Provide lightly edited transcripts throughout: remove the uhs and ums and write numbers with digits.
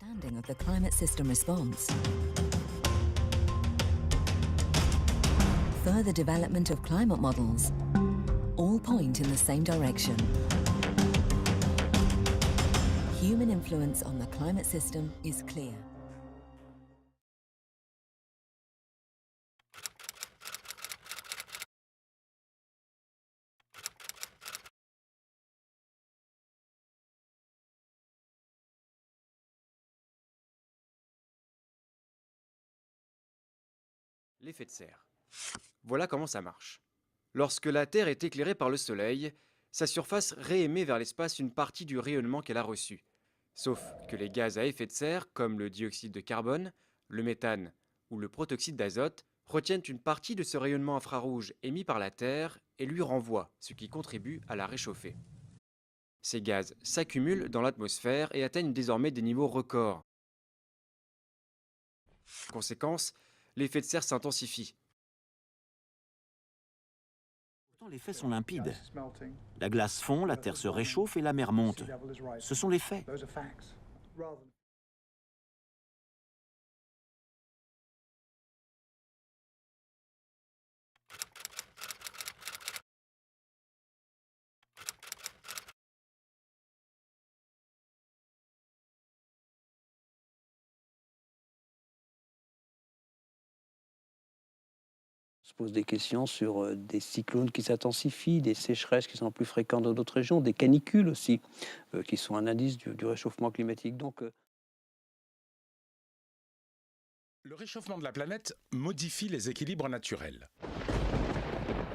understanding of the climate system response. Further development of climate models all point in the same direction. Human influence on the climate system is clear. L'effet de serre. Voilà comment ça marche. Lorsque la Terre est éclairée par le Soleil, sa surface réémet vers l'espace une partie du rayonnement qu'elle a reçu. Sauf que les gaz à effet de serre, comme le dioxyde de carbone, le méthane ou le protoxyde d'azote, retiennent une partie de ce rayonnement infrarouge émis par la Terre et lui renvoient, ce qui contribue à la réchauffer. Ces gaz s'accumulent dans l'atmosphère et atteignent désormais des niveaux records. Conséquence, l'effet de serre s'intensifie. Pourtant, les faits sont limpides. La glace fond, la Terre se réchauffe et la mer monte. Ce sont les faits. On se pose des questions sur des cyclones qui s'intensifient, des sécheresses qui sont plus fréquentes dans d'autres régions, des canicules aussi, qui sont un indice du réchauffement climatique. Donc, Le réchauffement de la planète modifie les équilibres naturels.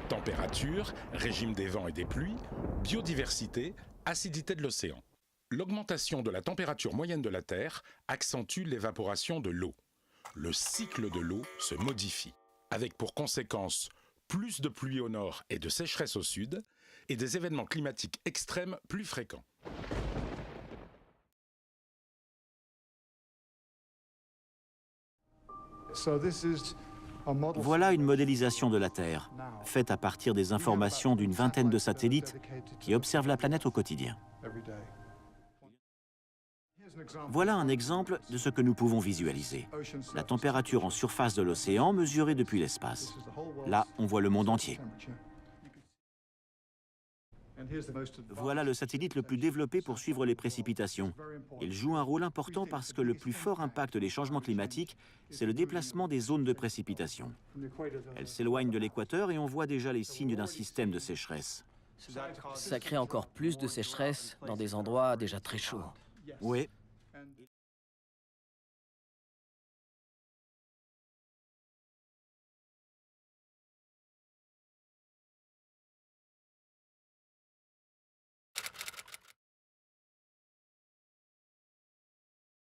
Température, régime des vents et des pluies, biodiversité, acidité de l'océan. L'augmentation de la température moyenne de la Terre accentue l'évaporation de l'eau. Le cycle de l'eau se modifie, avec pour conséquence plus de pluie au nord et de sécheresse au sud, et des événements climatiques extrêmes plus fréquents. Voilà une modélisation de la Terre, faite à partir des informations d'une vingtaine de satellites qui observent la planète au quotidien. Voilà un exemple de ce que nous pouvons visualiser. La température en surface de l'océan mesurée depuis l'espace. Là, on voit le monde entier. Voilà le satellite le plus développé pour suivre les précipitations. Il joue un rôle important parce que le plus fort impact des changements climatiques, c'est le déplacement des zones de précipitation. Elles s'éloignent de l'équateur et on voit déjà les signes d'un système de sécheresse. Ça crée encore plus de sécheresse dans des endroits déjà très chauds. Oui,